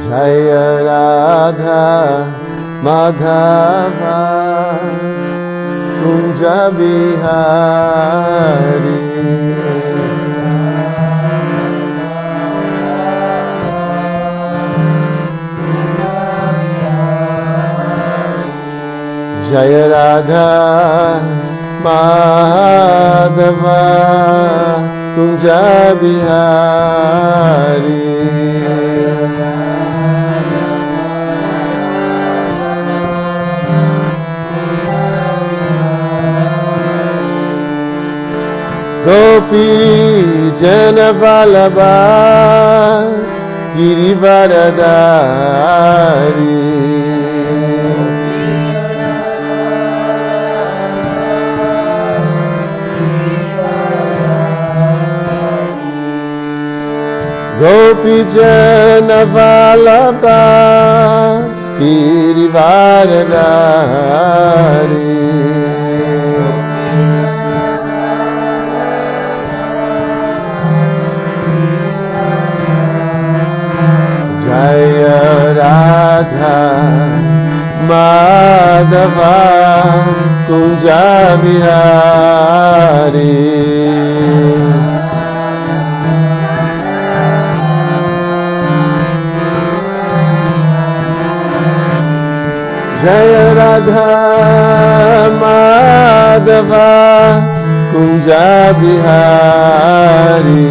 Jaya Radha Madhava Kunja Bihari Jaya Radha Madhava Kunja Bihari Gopi Jana Vallabha Girivaradari Gopi Jana Vallabha Girivaradari Jaya Radha Madhava Kunja Bihari Jaya Radha Madhava Kunja Bihari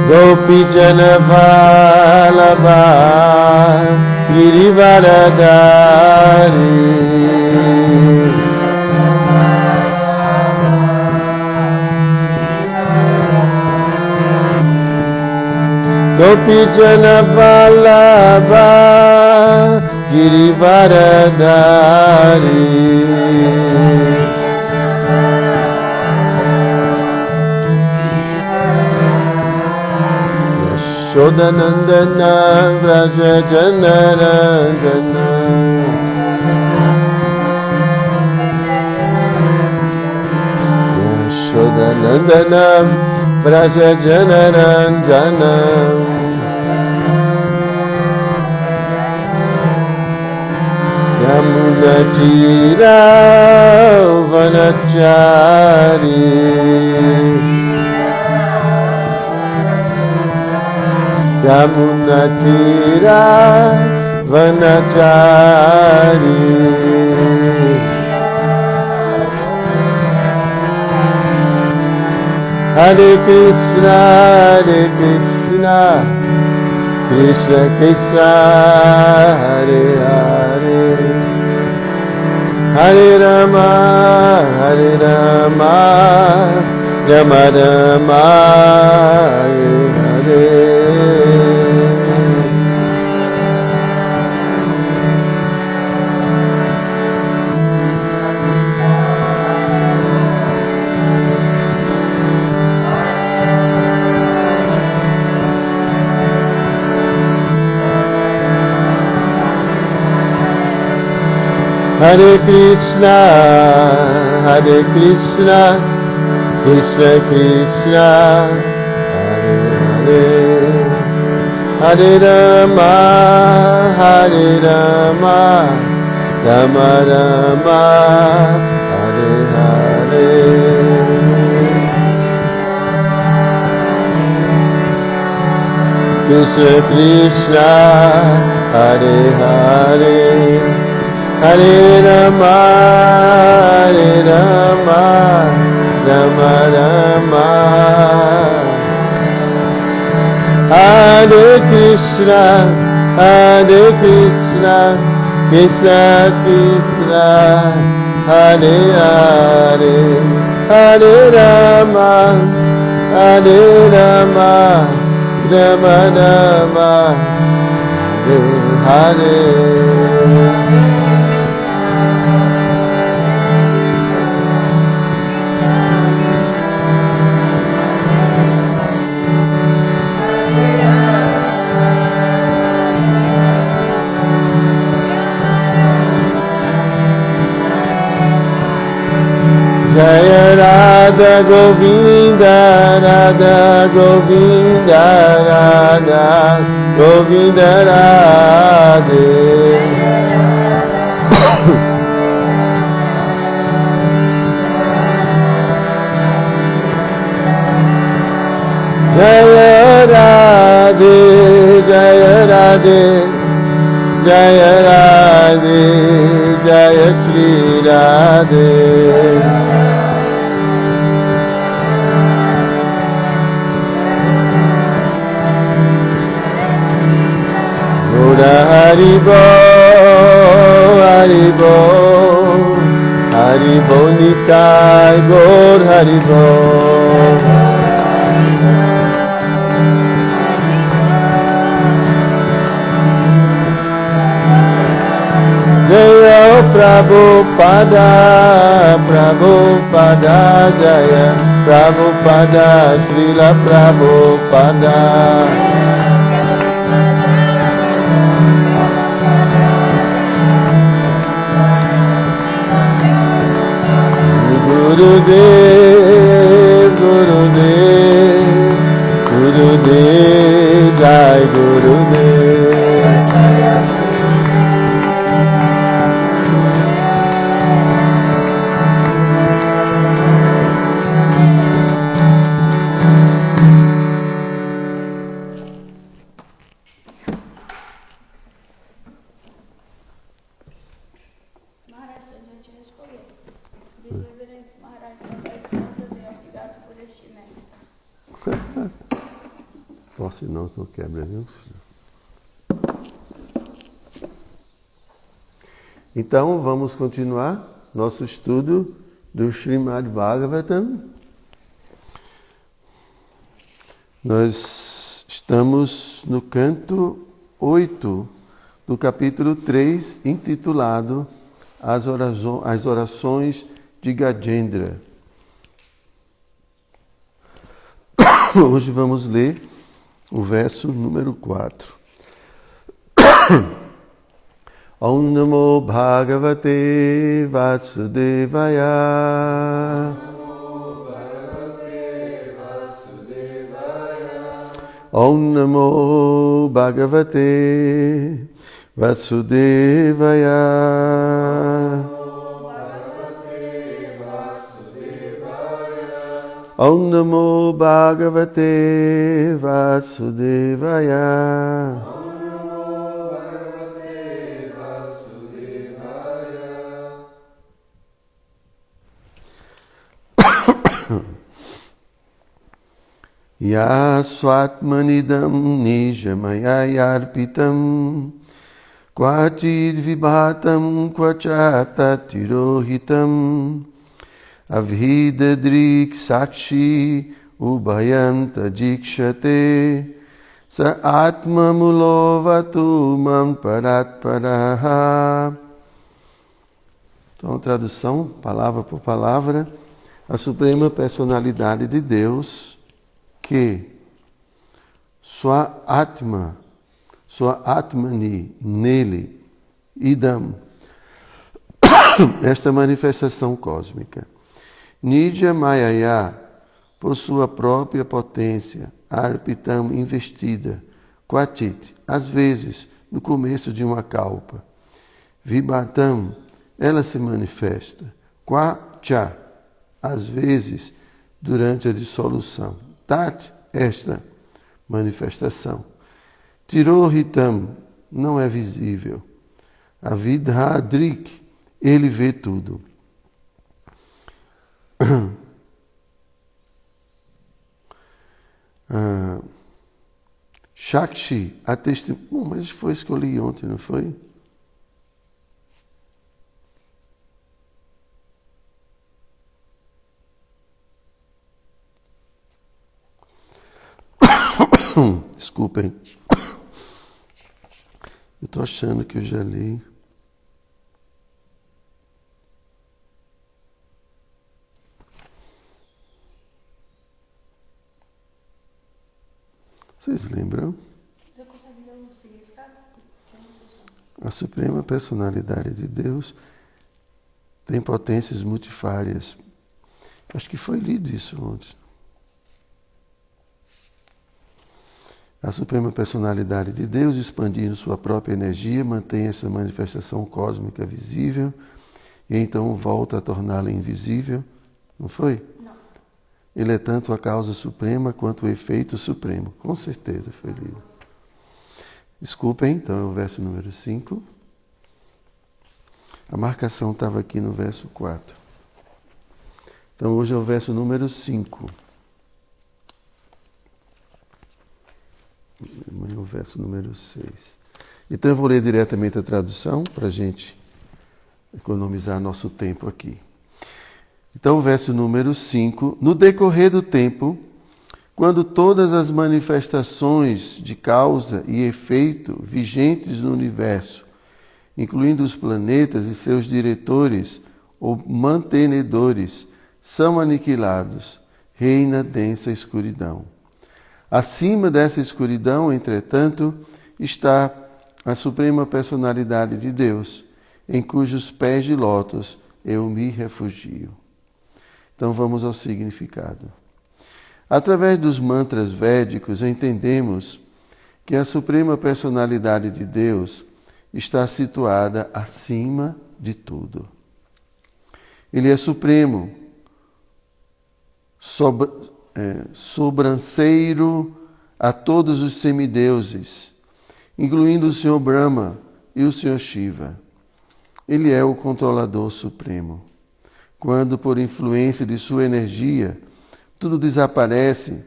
Gopi Jana Vallabha Girivaradari Gopi Jana Vallabha Girivaradari Yashodanandana Vraja Janarandana Yashodanandana Vraja Janarandana Yamuna Tira Vanachari Yamuna Tira Vanachari Hare Krishna Krishna Krishna Hare Hare Hare Rama Rama Rama Hare Hare Krishna Krishna Krishna Hare Hare Hare Rama Rama Rama Hare Hare Krishna Krishna Hare Hare Hare Rama Rama Rama Hare Krishna Krishna Krishna Hare Hare Hare Rama Rama Rama Hare Hare Jaya Radha Govinda, Radha Govinda, Radha Govinda Radhe. Jaya Radhe, Jaya Radhe, Jaya Radhe, Jaya Shri Radhe. Gora Haribo, Haribo, Haribo Nitai, Gaur Haribo. Jaya Prabhupada, Prabhupada, Jaya Prabhupada, Srila Prabhupada. Gurudev, Gurudev, Gurudev, Jai Gurudev. Senão não quebra, viu? Então, vamos continuar nosso estudo do Srimad Bhagavatam. Nós estamos no canto 8 do capítulo 3, intitulado As Orações de Gajendra. Hoje vamos ler o verso número 4. Om Namo Bhagavate Vasudevaya. Om Namo Bhagavate Vasudevaya. Om Namo Bhagavate Vasudevaya. Ya swatmanidam nijamaya yarpitam kvachid vibhatam kvachatatirohitam Avhidadrik sakshi ubhayanta jikshate sa atma mulovatu mam paratparaha. Então, tradução, palavra por palavra. A Suprema Personalidade de Deus, que sua Atmani, nele, idam, esta manifestação cósmica. Nidya Mayaya, por sua própria potência, Arpitam, investida, Kwatit, às vezes, no começo de uma kalpa. Vibhatam, ela se manifesta. Kwacha, às vezes, durante a dissolução. Tat, esta manifestação. Tirohitam, não é visível. Avidhadrik, ele vê tudo. Shakshi, a testemunha. Bom, mas foi isso que eu li ontem, não foi? Desculpem. Eu estou achando que eu já li. Vocês lembram? Você consegue ler o significado? A Suprema Personalidade de Deus tem potências multifárias. Acho que foi lido isso ontem. A Suprema Personalidade de Deus, expandindo sua própria energia, mantém essa manifestação cósmica visível e então volta a torná-la invisível. Não foi? Não. Ele é tanto a causa suprema quanto o efeito supremo. Com certeza foi lido. Desculpem, então é o verso número 5. A marcação estava aqui no verso 4. Então hoje é o verso número 5. Amanhã é o verso número 6. Então eu vou ler diretamente a tradução para a gente economizar nosso tempo aqui. Então, o verso número 5. No decorrer do tempo, quando todas as manifestações de causa e efeito vigentes no universo, incluindo os planetas e seus diretores ou mantenedores, são aniquilados, reina densa escuridão. Acima dessa escuridão, entretanto, está a Suprema Personalidade de Deus, em cujos pés de lótus eu me refugio. Então vamos ao significado. Através dos mantras védicos, entendemos que a Suprema Personalidade de Deus está situada acima de tudo. Ele é supremo, sobranceiro a todos os semideuses, incluindo o Senhor Brahma e o Senhor Shiva. Ele é o controlador supremo. Quando, por influência de sua energia, tudo desaparece,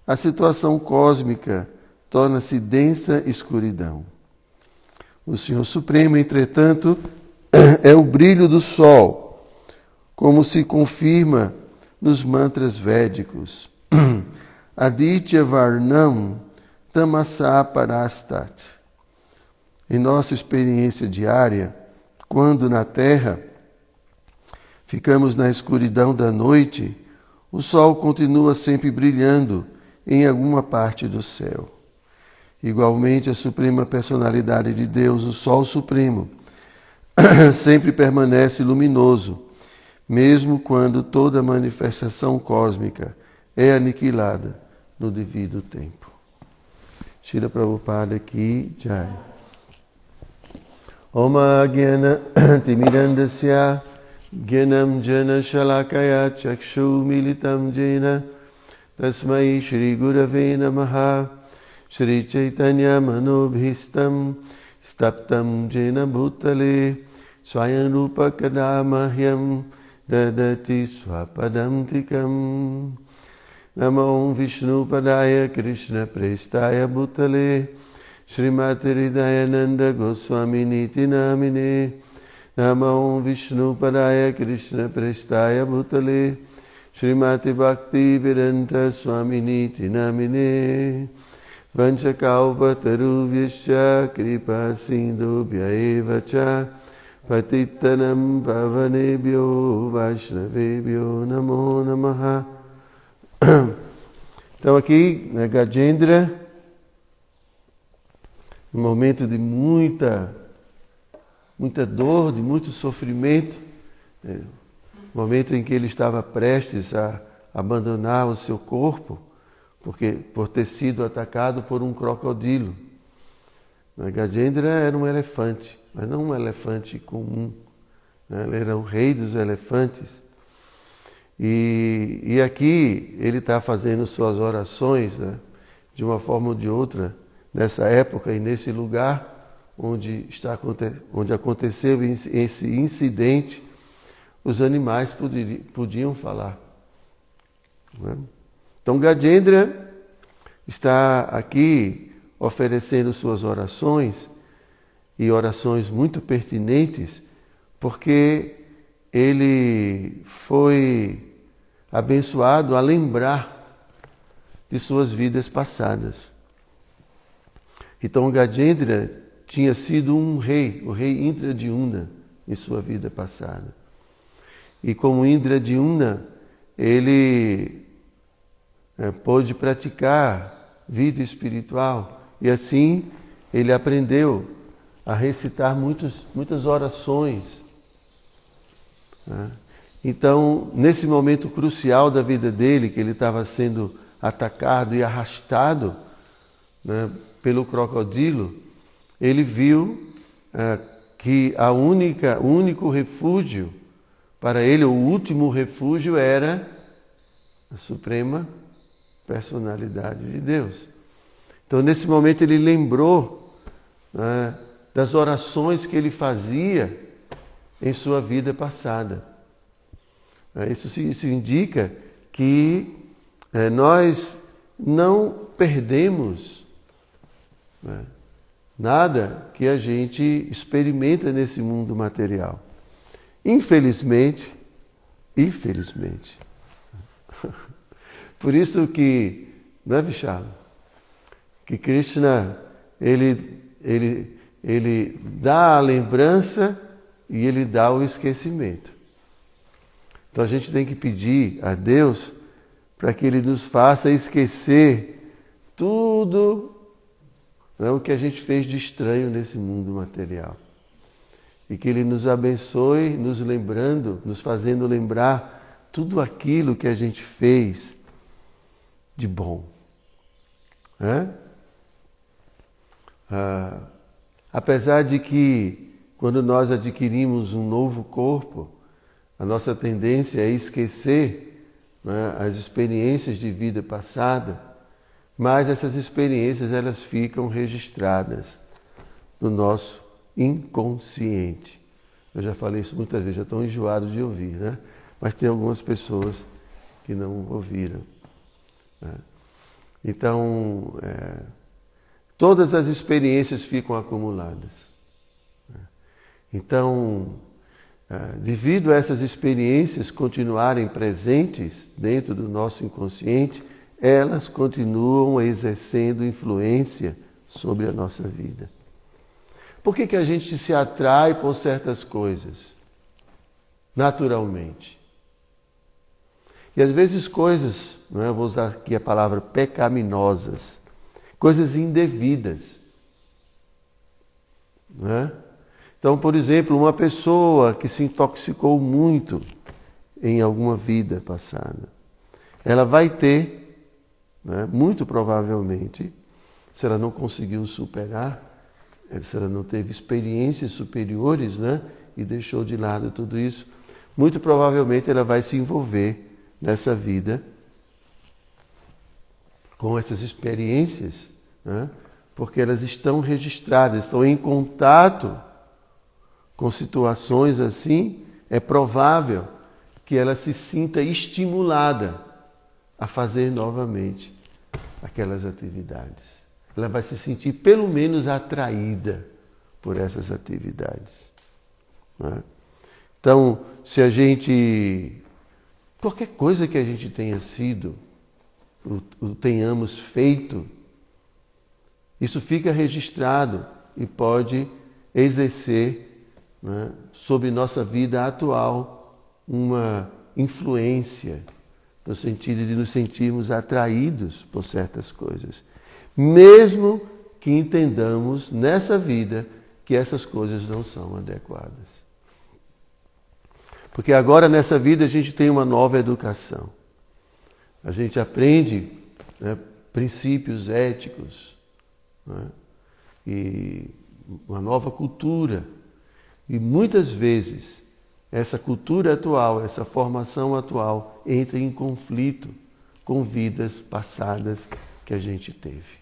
a situação cósmica torna-se densa escuridão. O Senhor Supremo, entretanto, é o brilho do sol, como se confirma nos mantras védicos. Aditya Varnam Tamasa Parastat. Em nossa experiência diária, quando na Terra ficamos na escuridão da noite, o sol continua sempre brilhando em alguma parte do céu. Igualmente, a Suprema Personalidade de Deus, o Sol Supremo, sempre permanece luminoso, mesmo quando toda manifestação cósmica é aniquilada no devido tempo. Shila Prabhupada aqui, Jai. Oma Gyana Timirandasya Gyanam Jana Shalakaya Chakshu Militam Jena Tasmai Shri Gurave Namaha Shri Chaitanya Manobhistam Staptam Jena Bhutale Swayam Rupa Kadamahyam Dadati Swapadam Tikam Namo Vishnu Padaya Krishna Prestaya Bhutale Srimati Hridayananda Goswami Niti Namine Namo Vishnu Padaya Krishna Prestaya Bhutale Srimati Bhakti Vedanta Swami Niti Namine Vanchakalpatarubhyascha Kripa Sindhubhya eva cha Patitanam Pavanebhyo Vaishnavebhyo Namo Namaha. Então aqui, né, Gajendra, um momento de muita dor, de muito sofrimento, momento em que ele estava prestes a abandonar o seu corpo, por ter sido atacado por um crocodilo. Gajendra era um elefante, mas não um elefante comum. Ele era o rei dos elefantes. E aqui ele está fazendo suas orações, né, de uma forma ou de outra, nessa época e nesse lugar onde aconteceu esse incidente, os animais podiam falar. Né? Então Gajendra está aqui oferecendo suas orações, e orações muito pertinentes, porque ele foi abençoado a lembrar de suas vidas passadas. Então Gajendra tinha sido um rei, o rei Indradyumna, em sua vida passada. E como Indradyumna, ele pôde praticar vida espiritual, e assim ele aprendeu a recitar muitas orações. Né? Então, nesse momento crucial da vida dele, que ele estava sendo atacado e arrastado, né, pelo crocodilo, ele viu que o único refúgio para ele, o último refúgio, era a suprema personalidade de Deus. Então, nesse momento, ele lembrou, né, das orações que ele fazia em sua vida passada. Isso indica que nós não perdemos, né, nada que a gente experimenta nesse mundo material. Infelizmente, por isso que, não é, Vishal? Que Krishna, ele dá a lembrança e ele dá o esquecimento. Então a gente tem que pedir a Deus para que Ele nos faça esquecer tudo, né, o que a gente fez de estranho nesse mundo material. E que Ele nos abençoe, nos lembrando, nos fazendo lembrar tudo aquilo que a gente fez de bom. Né? Apesar de que, quando nós adquirimos um novo corpo, a nossa tendência é esquecer, né, as experiências de vida passada, mas essas experiências elas ficam registradas no nosso inconsciente. Eu já falei isso muitas vezes, já estão enjoados de ouvir, né? Mas tem algumas pessoas que não ouviram. Né? Então, todas as experiências ficam acumuladas. Né? Então, devido a essas experiências continuarem presentes dentro do nosso inconsciente, elas continuam exercendo influência sobre a nossa vida. Por que a gente se atrai por certas coisas? Naturalmente. E às vezes coisas, não é? Eu vou usar aqui a palavra pecaminosas, coisas indevidas. Não é? Então, por exemplo, uma pessoa que se intoxicou muito em alguma vida passada, ela vai ter, né, muito provavelmente, se ela não conseguiu superar, se ela não teve experiências superiores, né, e deixou de lado tudo isso, muito provavelmente ela vai se envolver nessa vida com essas experiências, né, porque elas estão registradas, estão em contato com situações assim, é provável que ela se sinta estimulada a fazer novamente aquelas atividades. Ela vai se sentir pelo menos atraída por essas atividades. Né? Então, se a gente, qualquer coisa que a gente tenha sido, ou tenhamos feito, isso fica registrado e pode exercer, né, sobre nossa vida atual uma influência, no sentido de nos sentirmos atraídos por certas coisas. Mesmo que entendamos nessa vida que essas coisas não são adequadas. Porque agora nessa vida a gente tem uma nova educação. A gente aprende, né, princípios éticos, né, e uma nova cultura. E muitas vezes essa cultura atual, essa formação atual entra em conflito com vidas passadas que a gente teve.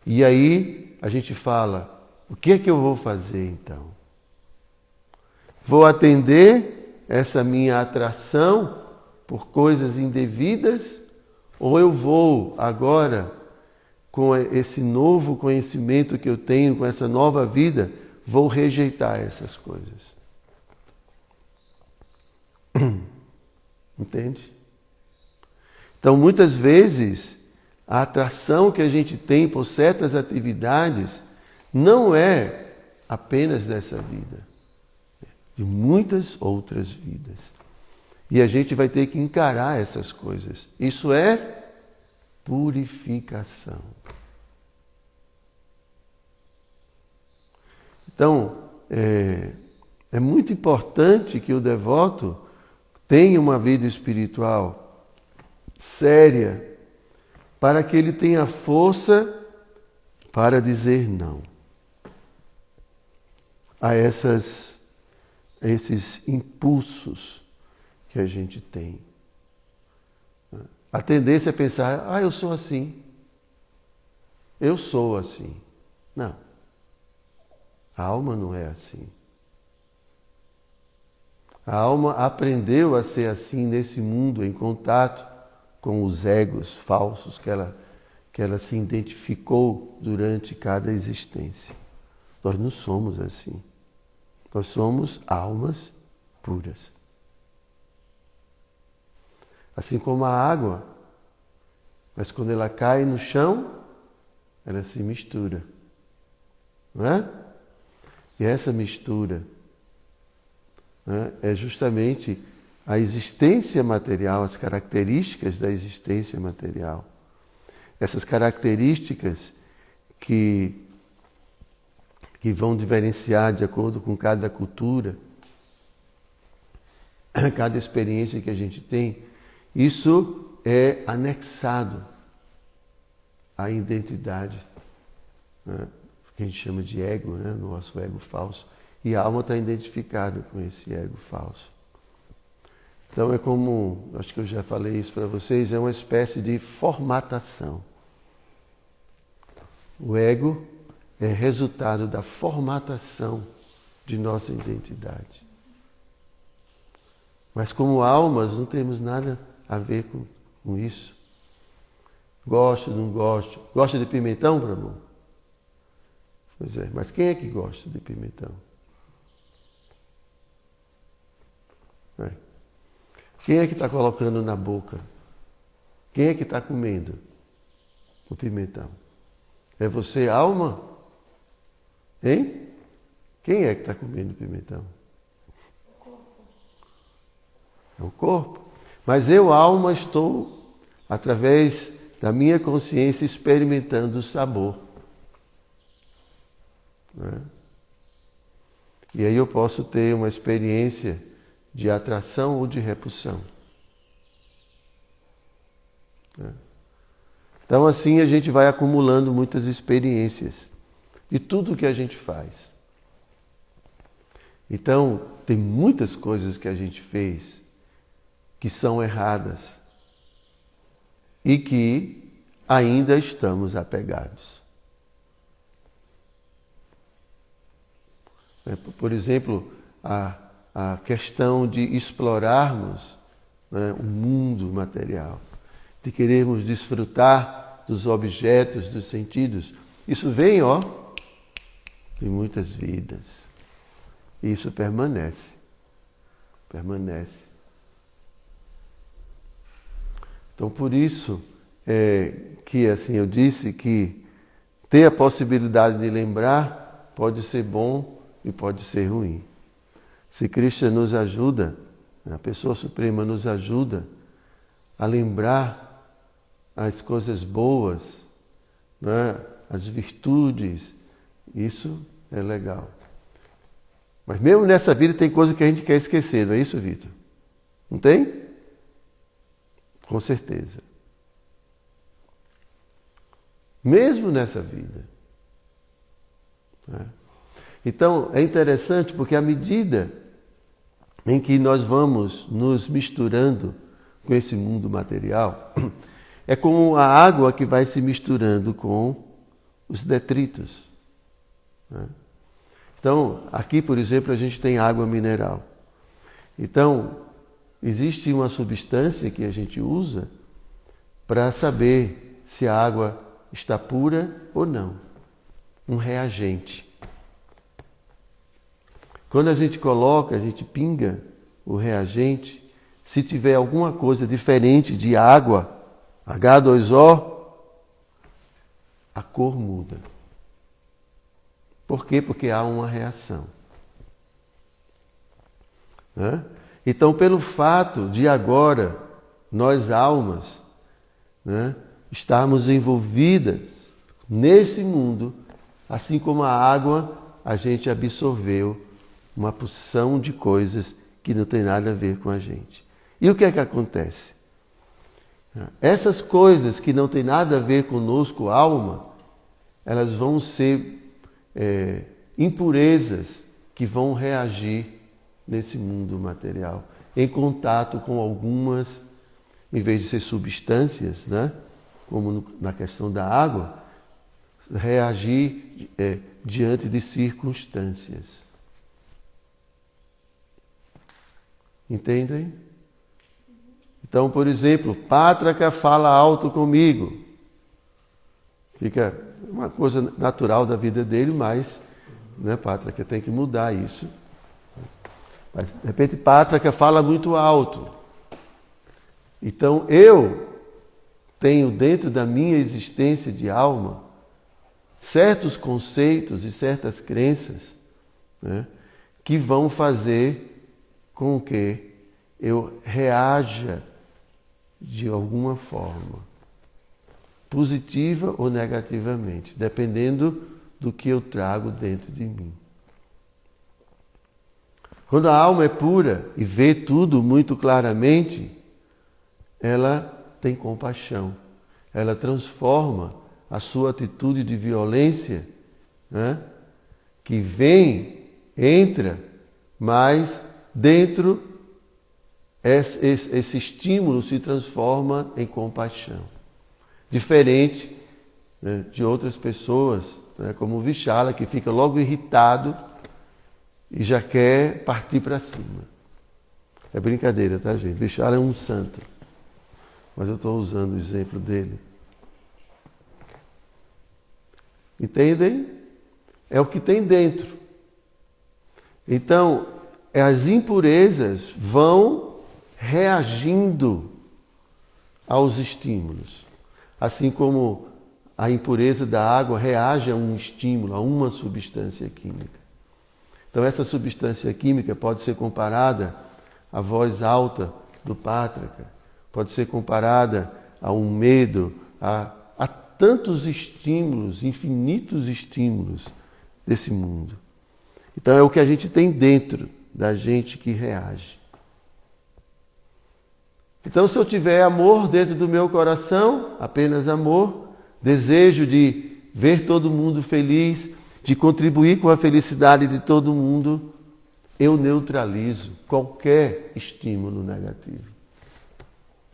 E aí a gente fala, o que é que eu vou fazer então? Vou atender essa minha atração por coisas indevidas? Ou eu vou agora, com esse novo conhecimento que eu tenho, com essa nova vida, vou rejeitar essas coisas? Entende? Então, muitas vezes, a atração que a gente tem por certas atividades não é apenas dessa vida, é de muitas outras vidas. E a gente vai ter que encarar essas coisas. Isso é purificação. É muito importante que o devoto tenha uma vida espiritual séria, para que ele tenha força para dizer não a esses impulsos que a gente tem. A tendência é pensar, eu sou assim. Eu sou assim. Não. A alma não é assim. A alma aprendeu a ser assim nesse mundo, em contato com os egos falsos que ela se identificou durante cada existência. Nós não somos assim. Nós somos almas puras. Assim como a água, mas quando ela cai no chão, ela se mistura. Não é? E essa mistura, né, é justamente a existência material, as características da existência material. Essas características que vão diferenciar de acordo com cada cultura, cada experiência que a gente tem, isso é anexado à identidade, né, que a gente chama de ego, né, nosso ego falso. E a alma está identificada com esse ego falso. Então é como, acho que eu já falei isso para vocês, é uma espécie de formatação. O ego é resultado da formatação de nossa identidade. Mas como almas não temos nada a ver com isso. Gosto, não gosto. Gosta de pimentão, Prabhu? Pois é, mas quem é que gosta de pimentão? Quem é que está colocando na boca? Quem é que está comendo o pimentão? É você, alma? Hein? Quem é que está comendo o pimentão? O corpo. É o corpo. Mas eu, alma, estou, através da minha consciência, experimentando o sabor. Né? E aí eu posso ter uma experiência de atração ou de repulsão. Então assim a gente vai acumulando muitas experiências de tudo que a gente faz. Então tem muitas coisas que a gente fez que são erradas e que ainda estamos apegados. Por exemplo, a questão de explorarmos, né, o mundo material, de querermos desfrutar dos objetos, dos sentidos. Isso vem, de muitas vidas. E isso permanece. Permanece. Então, por isso que, assim, eu disse que ter a possibilidade de lembrar pode ser bom e pode ser ruim. Se Krishna nos ajuda, a Pessoa Suprema nos ajuda a lembrar as coisas boas, né, as virtudes, isso é legal. Mas mesmo nessa vida tem coisa que a gente quer esquecer, não é isso, Vitor? Não tem? Com certeza. Mesmo nessa vida. Né? Então, é interessante porque à medida em que nós vamos nos misturando com esse mundo material, é como a água que vai se misturando com os detritos. Né? Então, aqui, por exemplo, a gente tem água mineral. Então, existe uma substância que a gente usa para saber se a água está pura ou não. Um reagente. Quando a gente pinga o reagente, se tiver alguma coisa diferente de água, H2O, a cor muda. Por quê? Porque há uma reação. Né? Então, pelo fato de agora, nós almas, né, estarmos envolvidas nesse mundo, assim como a água, a gente absorveu uma porção de coisas que não tem nada a ver com a gente. E o que é que acontece? Essas coisas que não tem nada a ver conosco, alma, elas vão ser impurezas que vão reagir nesse mundo material, em contato com algumas, em vez de ser substâncias, né? Como na questão da água, reagir diante de circunstâncias. Entendem? Então, por exemplo, Pátraca fala alto comigo. Fica uma coisa natural da vida dele, mas, né, Pátraca tem que mudar isso. Mas, de repente, Pátraca fala muito alto. Então, eu tenho dentro da minha existência de alma certos conceitos e certas crenças, né, que vão fazer com que eu reaja de alguma forma, positiva ou negativamente, dependendo do que eu trago dentro de mim. Quando a alma é pura e vê tudo muito claramente, ela tem compaixão. Ela transforma a sua atitude de violência, né, que vem, entra, mas dentro esse estímulo se transforma em compaixão. Diferente, né, de outras pessoas, né, como o Vichala, que fica logo irritado e já quer partir para cima. É brincadeira, tá, gente? Vichala é um santo. Mas eu estou usando o exemplo dele. Entendem? É o que tem dentro. Então, as impurezas vão reagindo aos estímulos. Assim como a impureza da água reage a um estímulo, a uma substância química. Então, essa substância química pode ser comparada à voz alta do Pátraca, pode ser comparada a um medo, a tantos estímulos, infinitos estímulos desse mundo. Então é o que a gente tem dentro da gente que reage. Então, se eu tiver amor dentro do meu coração, apenas amor, desejo de ver todo mundo feliz, de contribuir com a felicidade de todo mundo, eu neutralizo qualquer estímulo negativo.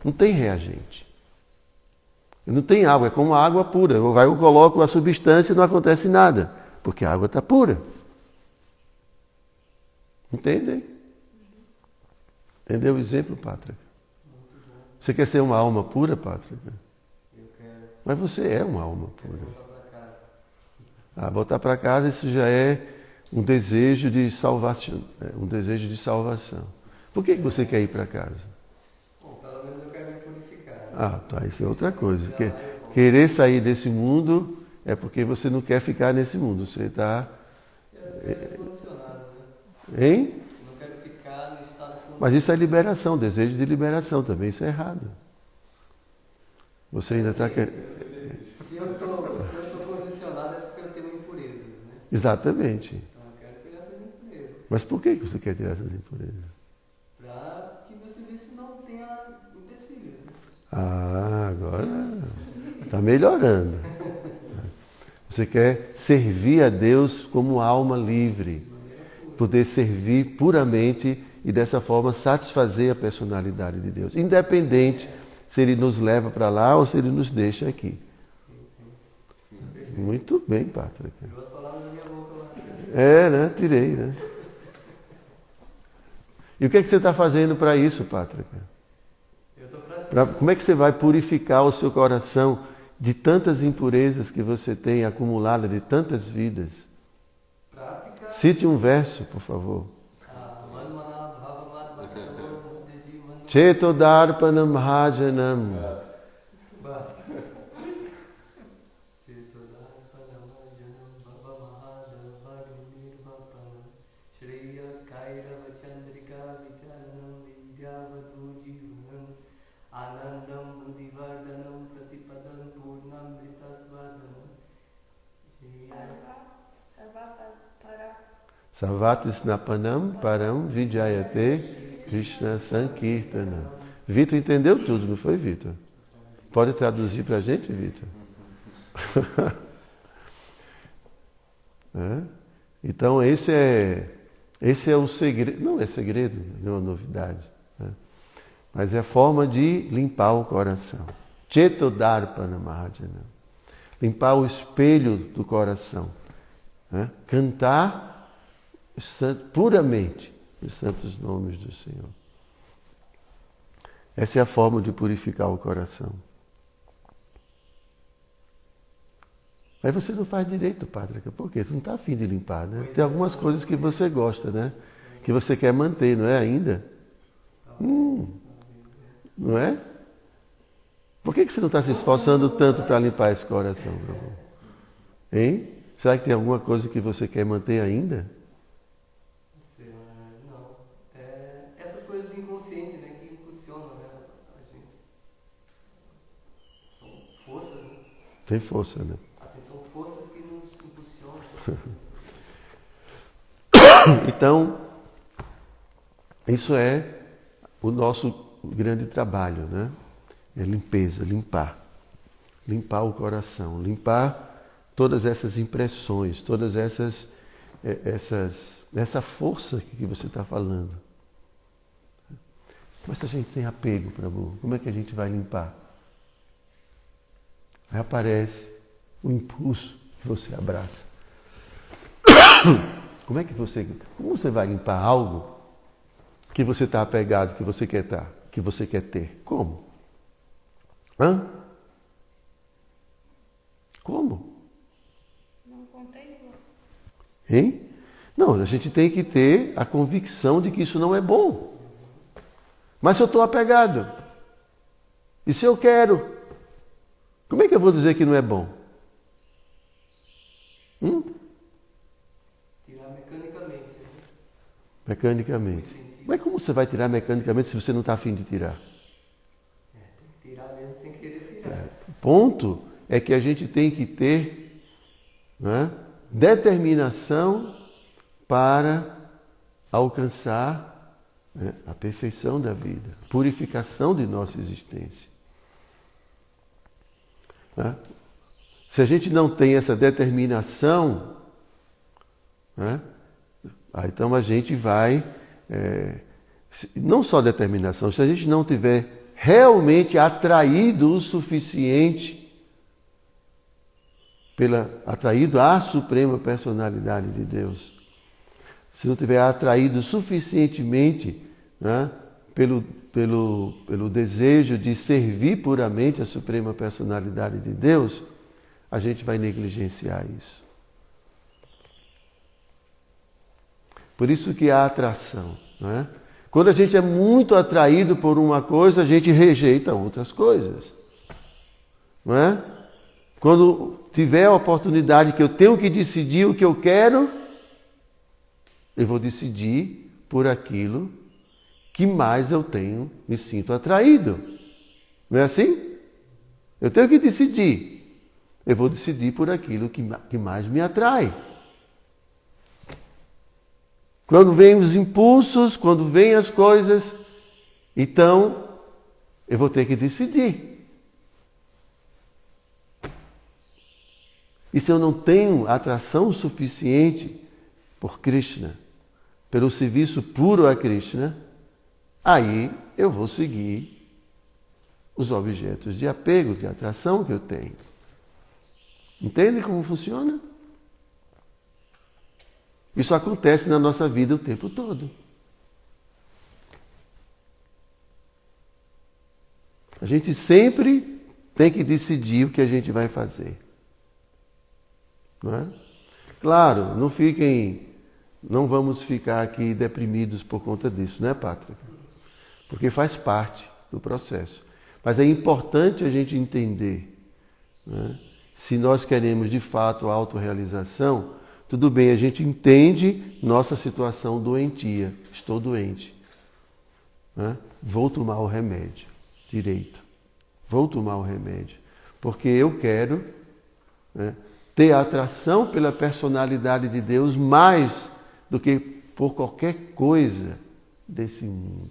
Não tem reagente. Não tem água, é como a água pura. Eu coloco a substância e não acontece nada, porque a água está pura. Entendem? Entendeu o exemplo, Pátraca? Você quer ser uma alma pura, Pátraca? Eu quero. Mas você é uma alma pura. Voltar para casa, isso já é um desejo de salvação. Um desejo de salvação. Por que você quer ir para casa? Bom, pelo menos eu quero me purificar. Tá, isso é outra coisa. Querer sair desse mundo é porque você não quer ficar nesse mundo. Você está... Eu quero ser condicionado, né? Hein? Não quero ficar no estado condicionado. Mas isso é liberação, desejo de liberação também. Isso é errado. Você ainda está querendo... Se eu estou condicionado é porque eu tenho impurezas, né? Exatamente. Então eu quero tirar essas impurezas. Mas por que você quer tirar essas impurezas? Para que você vê se não tenha empecilhos, né? Agora está melhorando. Você quer servir a Deus como alma livre. Poder servir puramente e dessa forma satisfazer a personalidade de Deus. Independente se Ele nos leva para lá ou se Ele nos deixa aqui. Muito bem, Pátraca. Tirou as palavras da minha boca lá. Né? Tirei, né? E o que é que você está fazendo para isso, Pátraca? Eu estou praticando. Como é que você vai purificar o seu coração de tantas impurezas que você tem acumulada de tantas vidas? Prática. Cite um verso, por favor. Cheto Chetodarpanam Hajanam. Savati Snapanam Param Vijayate Krishna Sankirtanam. Vitor entendeu tudo, não foi, Vitor? Pode traduzir para a gente, Vitor? Então esse é o segredo, não é segredo, não é novidade, né? Mas é a forma de limpar o coração. Chetodarpana Mahajana. Limpar o espelho do coração, né? Cantar puramente os santos nomes do Senhor. Essa é a forma de purificar o coração. Aí você não faz direito, padre. Por quê? Você não está afim de limpar, né? Tem algumas coisas que você gosta, né? Que você quer manter, não é ainda? Não é? Por que você não está se esforçando tanto para limpar esse coração, Prabhu? Hein? Será que tem alguma coisa que você quer manter ainda? Não. Essas coisas do inconsciente, né? Que impulsionam, né, a gente. São forças, né? Tem força, né? São forças que nos impulsionam. Então, isso é o nosso grande trabalho, né? É limpeza, limpar. Limpar o coração, limpar todas essas impressões, todas essa força que você está falando. Mas se a gente tem apego, Prabhu, como é que a gente vai limpar? Aí aparece o impulso que você abraça. Como você vai limpar algo que você está apegado, que você quer ter? Como? Como? Não contempla. Hein? Não, a gente tem que ter a convicção de que isso não é bom. Mas se eu estou apegado, e se eu quero, como é que eu vou dizer que não é bom? Tirar mecanicamente. Né? Mecanicamente. Mas como você vai tirar mecanicamente se você não está afim de tirar? Tem que tirar mesmo sem querer tirar. O ponto é que a gente tem que ter, né, determinação para alcançar, né, a perfeição da vida, purificação de nossa existência. Né? Se a gente não tem essa determinação, né, então a gente vai, não só determinação, se a gente não tiver realmente atraído o suficiente, atraído à Suprema Personalidade de Deus, se não tiver atraído suficientemente, né, pelo desejo de servir puramente a Suprema Personalidade de Deus, a gente vai negligenciar isso. Por isso que há atração, né? Quando a gente é muito atraído por uma coisa, a gente rejeita outras coisas. Não é? Quando tiver a oportunidade que eu tenho que decidir o que eu quero, eu vou decidir por aquilo que mais eu me sinto atraído. Não é assim? Eu tenho que decidir. Eu vou decidir por aquilo que mais me atrai. Quando vêm os impulsos, quando vêm as coisas, então eu vou ter que decidir. E se eu não tenho atração suficiente por Krishna, pelo serviço puro a Krishna, aí eu vou seguir os objetos de apego, de atração que eu tenho. Entende como funciona? Isso acontece na nossa vida o tempo todo. A gente sempre tem que decidir o que a gente vai fazer. Não é? Claro, não vamos ficar aqui deprimidos por conta disso, né, Pátrica? Porque faz parte do processo. Mas é importante a gente entender, né? Se nós queremos de fato a autorrealização, tudo bem, a gente entende nossa situação doentia. Estou doente. Né? Vou tomar o remédio direito. Vou tomar o remédio. Porque eu quero, né, ter a atração pela personalidade de Deus mais do que por qualquer coisa desse mundo.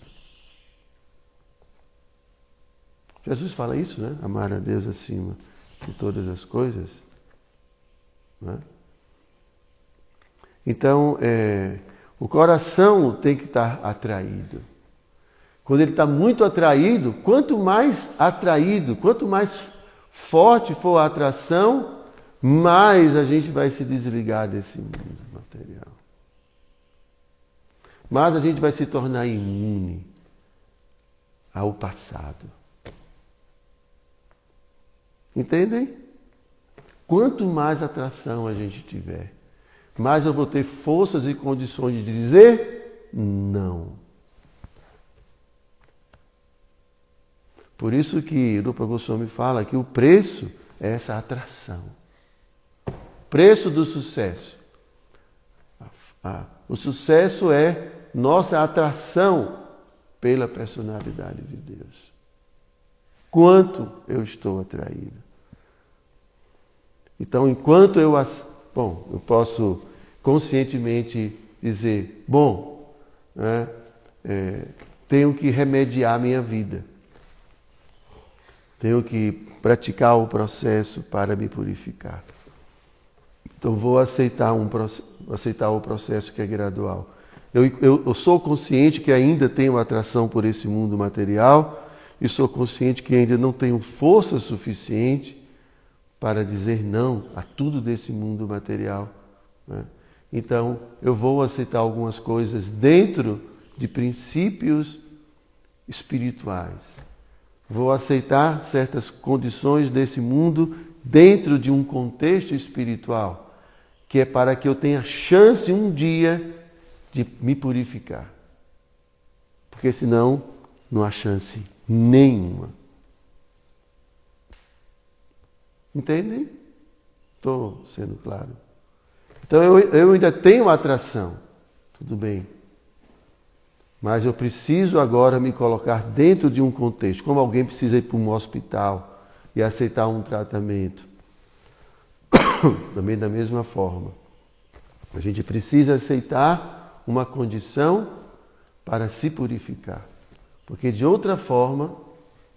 Jesus fala isso, né? Amar a Deus acima de todas as coisas. Né? Então, o coração tem que estar atraído. Quando ele está muito atraído, quanto mais forte for a atração, mais a gente vai se desligar desse mundo material. Mais a gente vai se tornar imune ao passado. Entendem? Quanto mais atração a gente tiver, mais eu vou ter forças e condições de dizer não. Por isso que Rupa Goswami fala que o preço é essa atração. O preço do sucesso. O sucesso é nossa atração pela personalidade de Deus. Quanto eu estou atraído. Então, enquanto eu posso conscientemente dizer, tenho que remediar minha vida. Tenho que praticar o processo para me purificar. Então, vou aceitar o processo que é gradual. Eu sou consciente que ainda tenho atração por esse mundo material e sou consciente que ainda não tenho força suficiente para dizer não a tudo desse mundo material. Né? Então, eu vou aceitar algumas coisas dentro de princípios espirituais. Vou aceitar certas condições desse mundo dentro de um contexto espiritual, que é para que eu tenha chance um dia de me purificar. Porque senão não há chance nenhuma. Entendem? Estou sendo claro. Então eu ainda tenho atração. Tudo bem. Mas eu preciso agora me colocar dentro de um contexto. Como alguém precisa ir para um hospital e aceitar um tratamento. Também da mesma forma. A gente precisa aceitar uma condição para se purificar. Porque de outra forma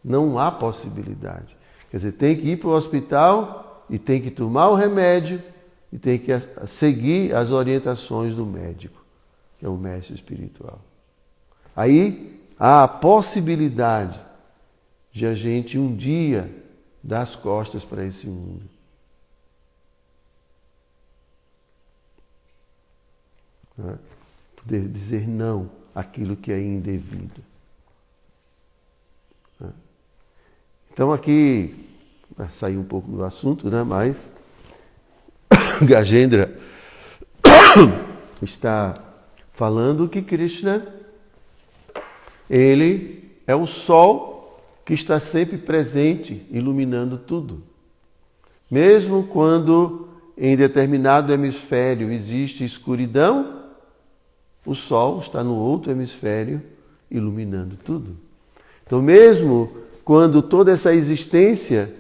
não há possibilidade. Quer dizer, tem que ir para o hospital e tem que tomar o remédio e tem que seguir as orientações do médico, que é o mestre espiritual. Aí há a possibilidade de a gente um dia dar as costas para esse mundo. Né? Poder dizer não àquilo que é indevido. Né? Então aqui, vai sair um pouco do assunto, né? Mas Gajendra está falando que Krishna, ele é o sol que está sempre presente, iluminando tudo. Mesmo quando em determinado hemisfério existe escuridão, o sol está no outro hemisfério, iluminando tudo. Então, mesmo quando toda essa existência,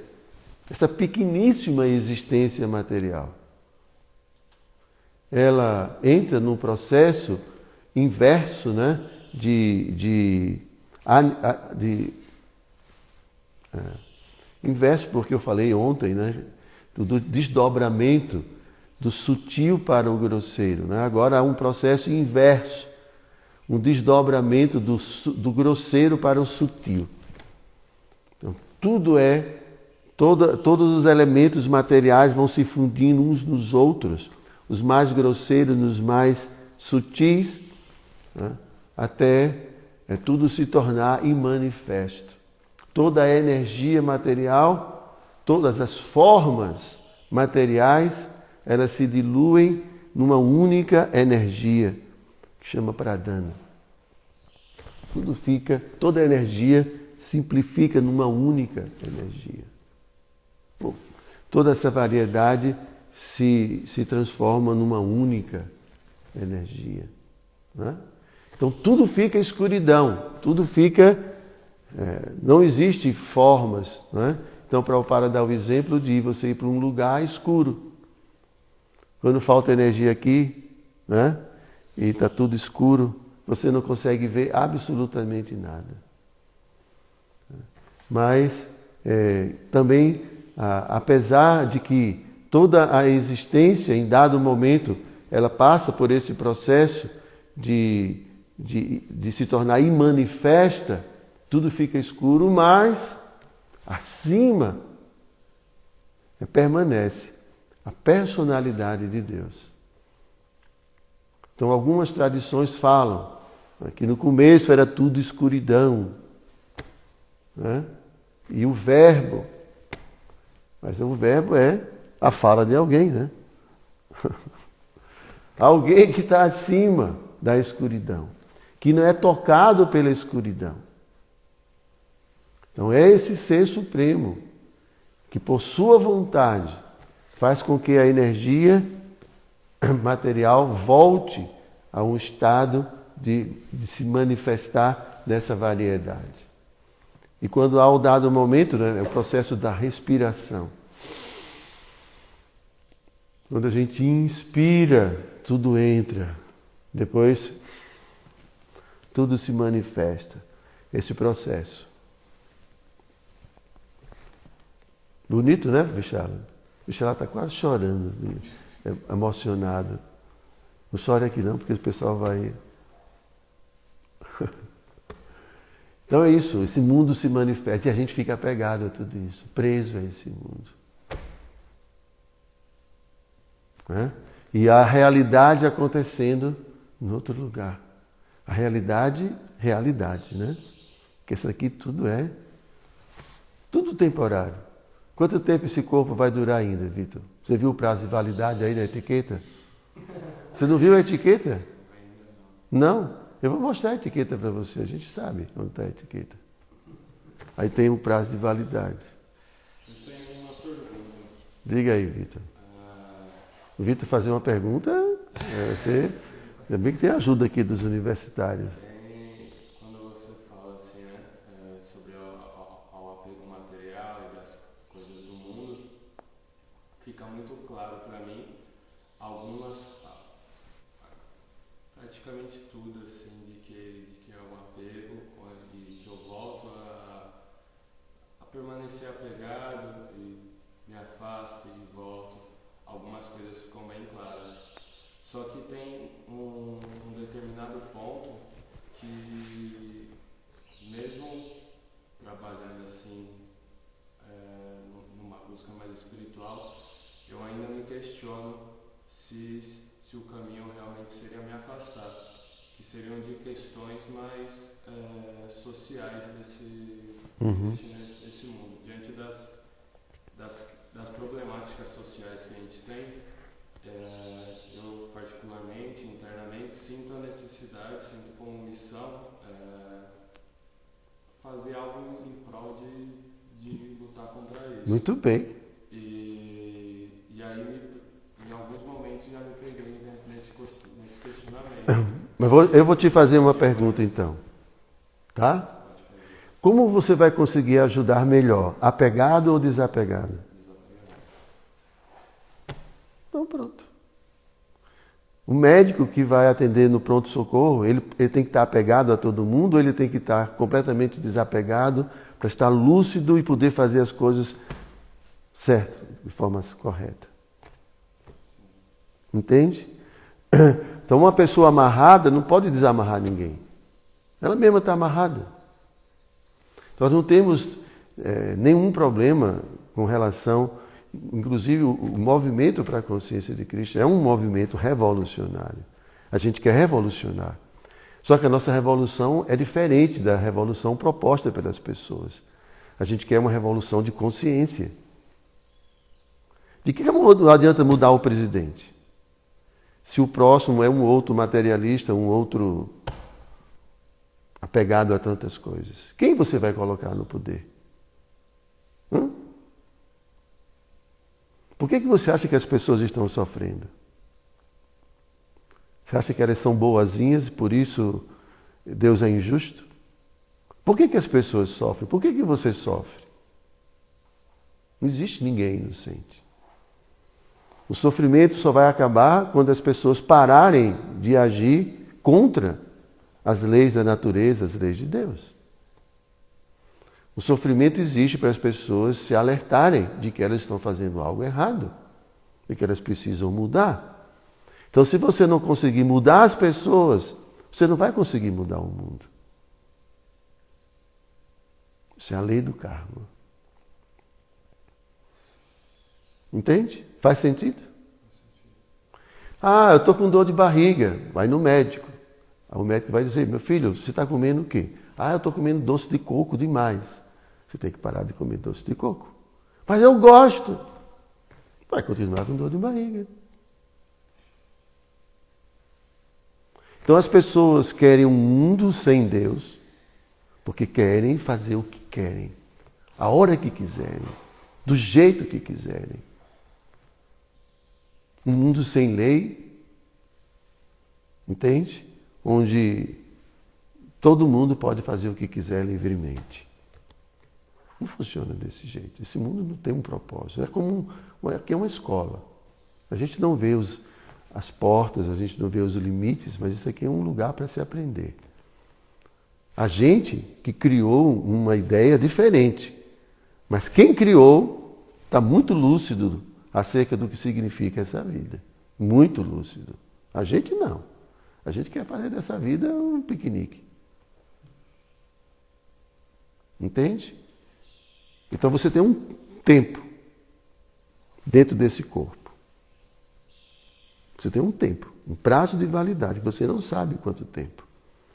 essa pequeníssima existência material, ela entra num processo inverso, né? Inverso, porque eu falei ontem, né? Do desdobramento do sutil para o grosseiro. Né? Agora há um processo inverso, um desdobramento do grosseiro para o sutil. Então, todos os elementos materiais vão se fundindo uns nos outros, os mais grosseiros nos mais sutis, né? Até tudo se tornar imanifesto. Toda a energia material, todas as formas materiais, elas se diluem numa única energia, que chama Pradana. Toda a energia simplifica numa única energia. Toda essa variedade se transforma numa única energia. Né? Então tudo fica escuridão, tudo fica... não existe formas. Né? Então, Prabhupada dá o exemplo de você ir para um lugar escuro. Quando falta energia aqui, né? e está tudo escuro, você não consegue ver absolutamente nada. Mas também, apesar de que toda a existência, em dado momento, ela passa por esse processo de se tornar imanifesta, tudo fica escuro, mas acima permanece a personalidade de Deus. Então, algumas tradições falam que no começo era tudo escuridão, né? E o verbo, mas o verbo é a fala de alguém, né? Alguém que está acima da escuridão, que não é tocado pela escuridão. Então é esse ser supremo que por sua vontade faz com que a energia material volte a um estado de se manifestar nessa variedade. E quando há o dado momento, né, é o processo da respiração. Quando a gente inspira, tudo entra. Depois, tudo se manifesta. Esse processo. Bonito, né, Bichala? Bichala está quase chorando, emocionado. Não chore aqui não, porque o pessoal vai... Então é isso, esse mundo se manifesta e a gente fica apegado a tudo isso, preso a esse mundo. Né? E a realidade acontecendo em outro lugar. A realidade, né? Porque isso aqui tudo temporário. Quanto tempo esse corpo vai durar ainda, Vitor? Você viu o prazo de validade aí na etiqueta? Você não viu a etiqueta? Não? Eu vou mostrar a etiqueta para você, a gente sabe onde está a etiqueta. Aí tem um prazo de validade. Eu tenho uma pergunta. Diga aí, Vitor. O Vitor fazer uma pergunta, ainda bem que tem ajuda aqui dos universitários. Quando você fala assim, né, sobre o apego material e das coisas do mundo, fica muito claro para mim praticamente tudo assim, de que é um apego e que eu volto a permanecer apegado e me afasto e volto. Algumas coisas ficam bem claras. Só que tem um determinado ponto que, mesmo trabalhando assim, numa busca mais espiritual, eu ainda me questiono se o caminho realmente seria me afastar, que seriam de questões mais sociais desse mundo. Diante das problemáticas sociais que a gente tem, eu particularmente, internamente, sinto a necessidade, sinto como missão fazer algo em prol de lutar contra isso. Muito bem. E aí, em alguns momentos, já me peguei nesse questionamento. Mas eu vou te fazer uma pergunta então. Tá? Como você vai conseguir ajudar melhor? Apegado ou desapegado? Então pronto. O médico que vai atender no pronto-socorro, ele tem que estar apegado a todo mundo ou ele tem que estar completamente desapegado para estar lúcido e poder fazer as coisas certo, de forma correta? Entende? Então uma pessoa amarrada não pode desamarrar ninguém. Ela mesma está amarrada. Nós não temos nenhum problema com relação, inclusive o movimento para a consciência de Cristo é um movimento revolucionário. A gente quer revolucionar. Só que a nossa revolução é diferente da revolução proposta pelas pessoas. A gente quer uma revolução de consciência. De que não adianta mudar o presidente? Se o próximo é um outro materialista, um outro apegado a tantas coisas. Quem você vai colocar no poder? Por que você acha que as pessoas estão sofrendo? Você acha que elas são boazinhas, por isso Deus é injusto? Por que as pessoas sofrem? Por que você sofre? Não existe ninguém inocente. O sofrimento só vai acabar quando as pessoas pararem de agir contra as leis da natureza, as leis de Deus. O sofrimento existe para as pessoas se alertarem de que elas estão fazendo algo errado e que elas precisam mudar. Então, se você não conseguir mudar as pessoas, você não vai conseguir mudar o mundo. Isso é a lei do karma. Entende? Faz sentido? Ah, eu estou com dor de barriga. Vai no médico. Aí o médico vai dizer, meu filho, você está comendo o quê? Ah, eu estou comendo doce de coco demais. Você tem que parar de comer doce de coco. Mas eu gosto. Vai continuar com dor de barriga. Então as pessoas querem um mundo sem Deus, porque querem fazer o que querem, a hora que quiserem, do jeito que quiserem. Um mundo sem lei, entende? Onde todo mundo pode fazer o que quiser livremente. Não funciona desse jeito. Esse mundo não tem um propósito. É como aqui é uma escola. A gente não vê as portas, a gente não vê os limites, mas isso aqui é um lugar para se aprender. A gente que criou uma ideia diferente, mas quem criou está muito lúcido acerca do que significa essa vida. Muito lúcido. A gente não. A gente quer fazer dessa vida um piquenique. Entende? Então você tem um tempo dentro desse corpo. Você tem um tempo, um prazo de validade, que você não sabe quanto tempo.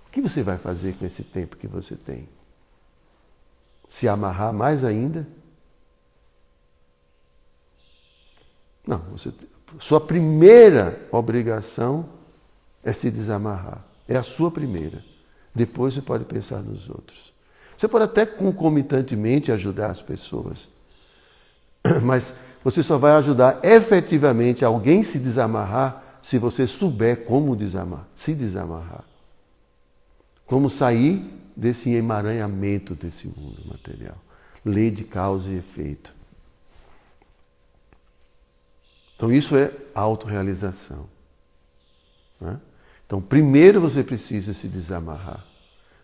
O que você vai fazer com esse tempo que você tem? Se amarrar mais ainda? Não, sua primeira obrigação é se desamarrar. É a sua primeira. Depois você pode pensar nos outros. Você pode até concomitantemente ajudar as pessoas. Mas você só vai ajudar efetivamente alguém se desamarrar se você souber como se desamarrar. Como sair desse emaranhamento desse mundo material. Lei de causa e efeito. Então isso é autorrealização. Né? Então primeiro você precisa se desamarrar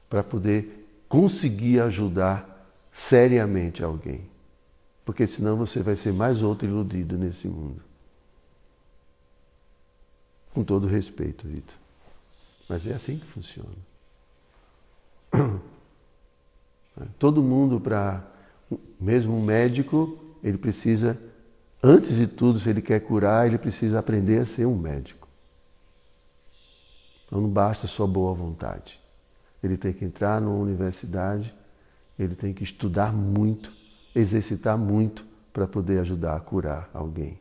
para poder conseguir ajudar seriamente alguém. Porque senão você vai ser mais outro iludido nesse mundo. Com todo respeito, Vitor. Mas é assim que funciona. Todo mundo, mesmo um médico, ele precisa, antes de tudo, se ele quer curar, ele precisa aprender a ser um médico. Então não basta só boa vontade. Ele tem que entrar numa universidade, ele tem que estudar muito, exercitar muito para poder ajudar a curar alguém.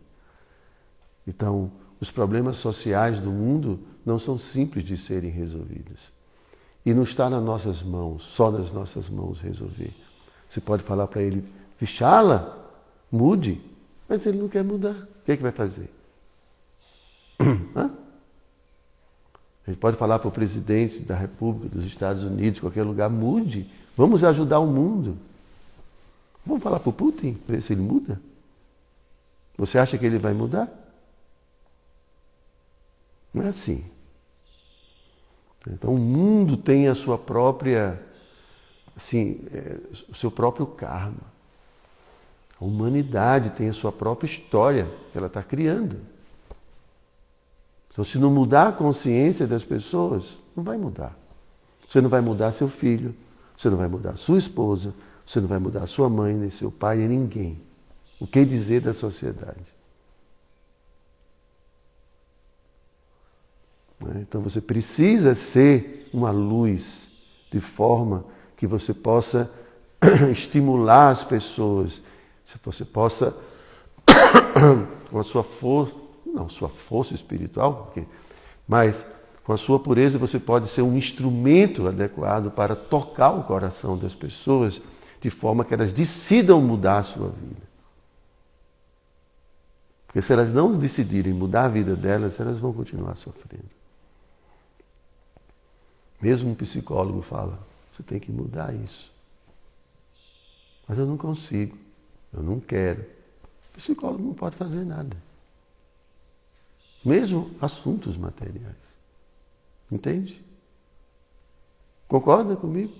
Então, os problemas sociais do mundo não são simples de serem resolvidos. E não está nas nossas mãos, só nas nossas mãos resolver. Você pode falar para ele, Fichala, mude, mas ele não quer mudar. O que é que vai fazer? Hã? A gente pode falar para o presidente da República, dos Estados Unidos, qualquer lugar, mude. Vamos ajudar o mundo. Vamos falar para o Putin, ver se ele muda? Você acha que ele vai mudar? Não é assim. Então o mundo tem a sua própria, o seu próprio karma. A humanidade tem a sua própria história que ela está criando. Então se não mudar a consciência das pessoas, não vai mudar. Você não vai mudar seu filho, você não vai mudar sua esposa, você não vai mudar sua mãe, nem seu pai, nem ninguém. O que dizer da sociedade? Então você precisa ser uma luz de forma que você possa estimular as pessoas, que você possa, com a sua força, não sua força espiritual, mas com a sua pureza você pode ser um instrumento adequado para tocar o coração das pessoas de forma que elas decidam mudar a sua vida. Porque se elas não decidirem mudar a vida delas, elas vão continuar sofrendo. Mesmo um psicólogo fala, você tem que mudar isso. Mas eu não consigo, eu não quero. O psicólogo não pode fazer nada. mesmo assuntos materiais. Entende? Concorda comigo?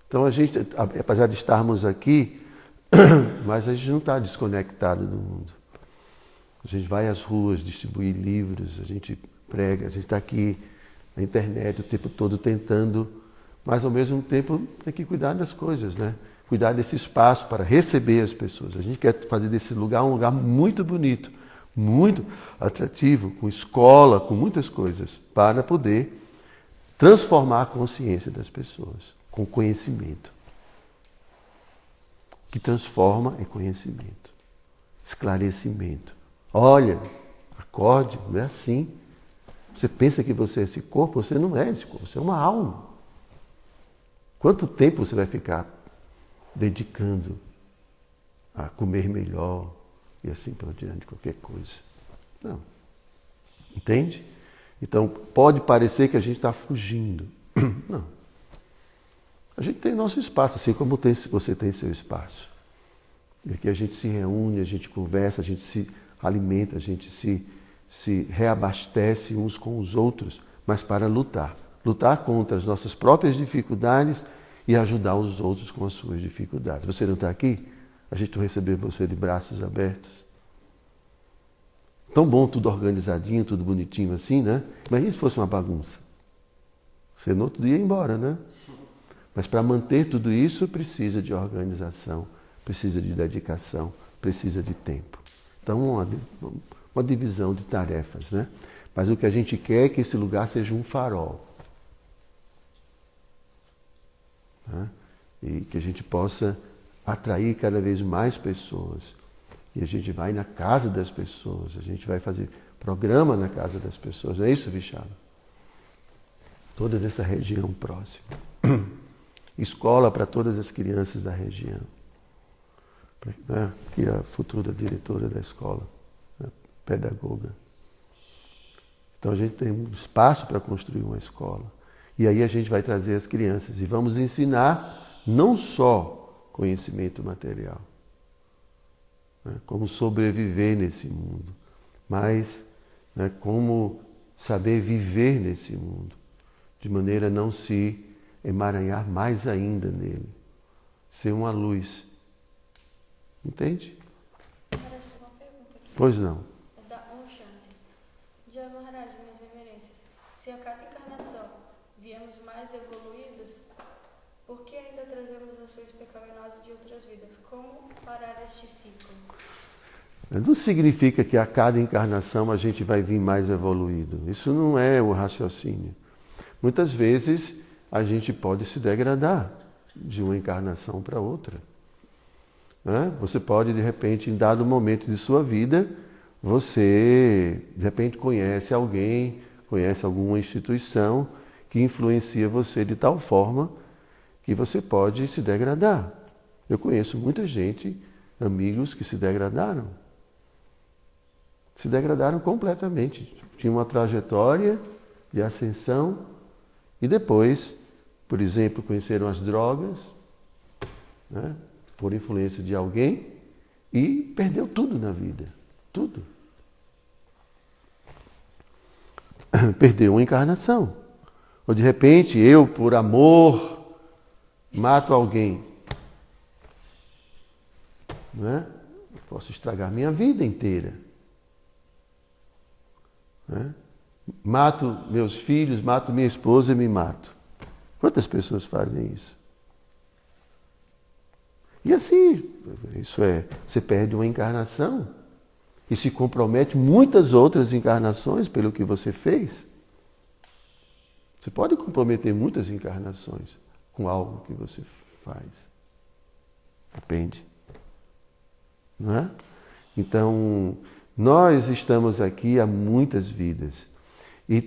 Então a gente, apesar de estarmos aqui, mas a gente não está desconectado do mundo. A gente vai às ruas distribuir livros, a gente prega, a gente está aqui na internet o tempo todo tentando, mas ao mesmo tempo tem que cuidar das coisas, né? Cuidar desse espaço para receber as pessoas. A gente quer fazer desse lugar um lugar muito bonito, muito atrativo, com escola, com muitas coisas, para poder transformar a consciência das pessoas, com conhecimento. O que transforma é conhecimento, esclarecimento. Olha, acorde, não é assim. Você pensa que você é esse corpo, você não é esse corpo, você é uma alma. Quanto tempo você vai ficar dedicando a comer melhor e assim por diante, qualquer coisa? Não. Entende? Então, pode parecer que a gente está fugindo. Não. A gente tem nosso espaço, assim como você tem seu espaço. E aqui a gente se reúne, a gente conversa, a gente se alimenta, a gente se reabastece uns com os outros, mas para lutar. Lutar contra as nossas próprias dificuldades e ajudar os outros com as suas dificuldades. Você não está aqui? A gente vai receber você de braços abertos. Tão bom, tudo organizadinho, tudo bonitinho assim, né? Imagina se fosse uma bagunça. Você no outro dia ia embora, né? Mas para manter tudo isso precisa de organização, precisa de dedicação, precisa de tempo. Então, uma divisão de tarefas, né? Mas o que a gente quer é que esse lugar seja um farol. Né? E que a gente possa atrair cada vez mais pessoas. E a gente vai na casa das pessoas, a gente vai fazer programa na casa das pessoas. Não é isso, Vichala? Toda essa região próxima. Escola para todas as crianças da região. Né? Que é a futura diretora da escola, né? Pedagoga. Então a gente tem um espaço para construir uma escola. E aí a gente vai trazer as crianças e vamos ensinar não só conhecimento material, né? Como sobreviver nesse mundo, mas, né, como saber viver nesse mundo, de maneira a não se emaranhar mais ainda nele. Ser uma luz. Entende? Maharaj, tem uma pergunta aqui. Pois não. É da Om Shanti. Jai Maharaj, minhas reverências. Se a cada encarnação viemos mais evoluídos, por que ainda trazemos ações pecaminosas de outras vidas? Como parar este ciclo? Não significa que a cada encarnação a gente vai vir mais evoluído. Isso não é o raciocínio. Muitas vezes a gente pode se degradar de uma encarnação para outra. Né? Você pode, de repente, em dado momento de sua vida, você, de repente, conhece alguém, conhece alguma instituição que influencia você de tal forma que você pode se degradar. Eu conheço muita gente, amigos que se degradaram. Se degradaram completamente. Tinham uma trajetória de ascensão e depois, por exemplo, conheceram as drogas, né, por influência de alguém e perdeu tudo na vida. Tudo. Perdeu uma encarnação. Ou de repente, eu, por amor, mato alguém. Né? Posso estragar minha vida inteira. Né? Mato meus filhos, mato minha esposa e me mato. Quantas pessoas fazem isso? E assim, isso é, você perde uma encarnação e se compromete muitas outras encarnações pelo que você fez. Você pode comprometer muitas encarnações com algo que você faz. Depende. Não é? Então, nós estamos aqui há muitas vidas. E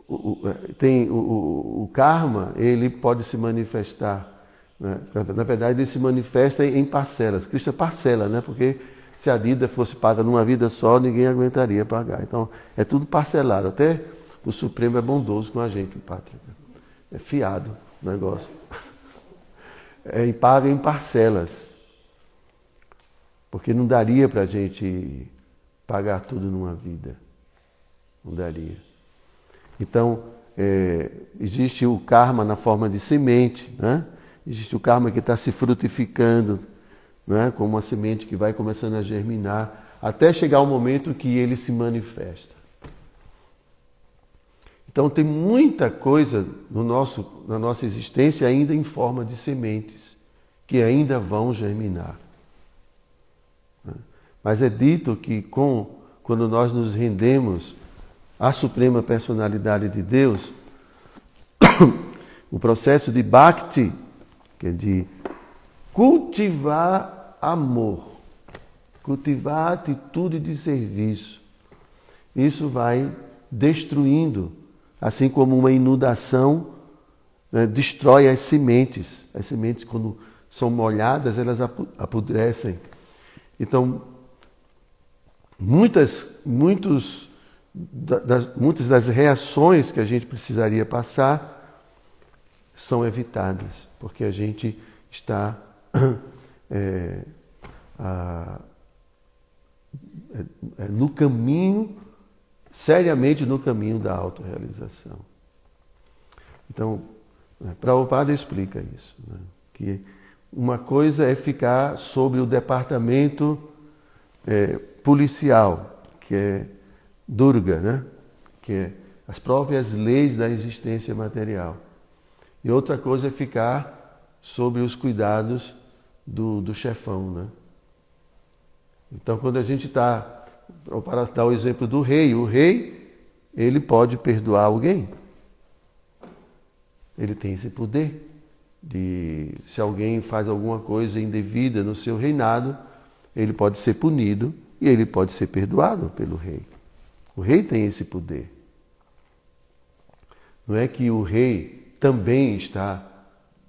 o karma, ele pode se manifestar. Né? Na verdade, ele se manifesta em parcelas. Krishna parcela, né? Porque se a dívida fosse paga numa vida só, ninguém aguentaria pagar. Então, é tudo parcelado. Até o Supremo é bondoso com a gente, Pátria. É fiado o negócio. É paga em parcelas. Porque não daria para a gente pagar tudo numa vida. Não daria. Então, existe o karma na forma de semente, né? Existe o karma que está se frutificando, né? Como uma semente que vai começando a germinar, até chegar o momento que ele se manifesta. Então tem muita coisa na nossa existência ainda em forma de sementes, que ainda vão germinar. Mas é dito que quando nós nos rendemos à Suprema Personalidade de Deus, o processo de Bhakti, que é de cultivar amor, cultivar a atitude de serviço, isso vai destruindo, assim como uma inundação, né, destrói as sementes. As sementes, quando são molhadas, elas apodrecem. Então, muitas das reações que a gente precisaria passar são evitadas, porque a gente está no caminho, seriamente no caminho da autorrealização. Então, Prabhupada explica isso, né? Que uma coisa é ficar sobre o departamento policial, que é Durga, né? Que é as próprias leis da existência material. E outra coisa é ficar sobre os cuidados do chefão, né? Então, quando a gente está, para dar o exemplo do rei, o rei, ele pode perdoar alguém. Ele tem esse poder de, se alguém faz alguma coisa indevida no seu reinado, ele pode ser punido e ele pode ser perdoado pelo rei. O rei tem esse poder. Não é que o rei também está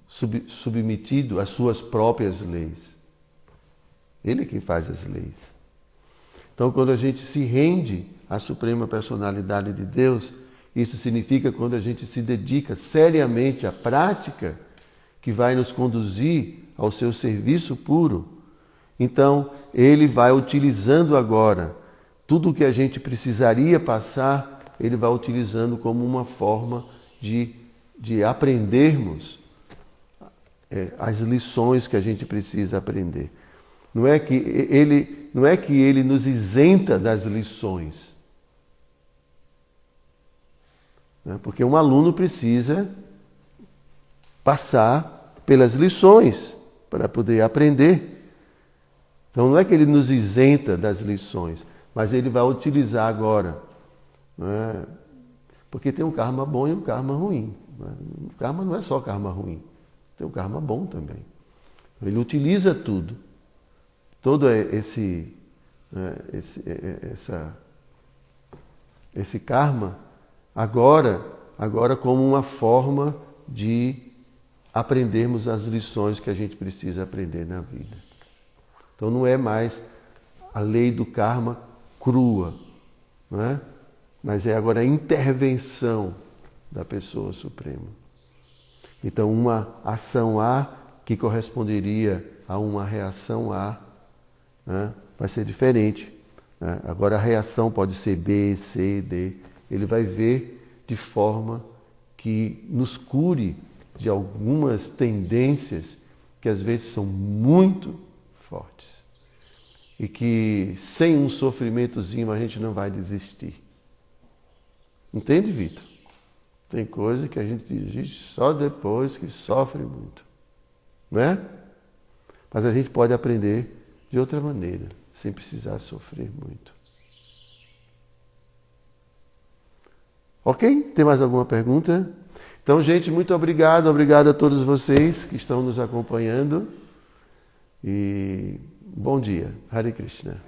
submetido às suas próprias leis. Ele é quem faz as leis. Então, quando a gente se rende à Suprema Personalidade de Deus, isso significa quando a gente se dedica seriamente à prática que vai nos conduzir ao seu serviço puro. Então, ele vai utilizando agora tudo o que a gente precisaria passar, ele vai utilizando como uma forma de aprendermos as lições que a gente precisa aprender. Não é que ele nos isenta das lições. Né? Porque um aluno precisa passar pelas lições para poder aprender. Então não é que ele nos isenta das lições, mas ele vai utilizar agora. Né? Porque tem um karma bom e um karma ruim. Né? O karma não é só karma ruim, tem um karma bom também. Ele utiliza tudo. Todo esse karma, agora como uma forma de aprendermos as lições que a gente precisa aprender na vida. Então não é mais a lei do karma crua, não é? Mas é agora a intervenção da pessoa suprema. Então uma ação A que corresponderia a uma reação A, né, vai ser diferente. Né? Agora a reação pode ser B, C, D. Ele vai ver de forma que nos cure de algumas tendências que às vezes são muito fortes. E que sem um sofrimentozinho a gente não vai desistir. Entende, Vitor? Tem coisa que a gente desiste só depois que sofre muito. Não é? Mas a gente pode aprender de outra maneira, sem precisar sofrer muito. Ok? Tem mais alguma pergunta? Então, gente, muito obrigado. Obrigado a todos vocês que estão nos acompanhando. E bom dia. Hare Krishna.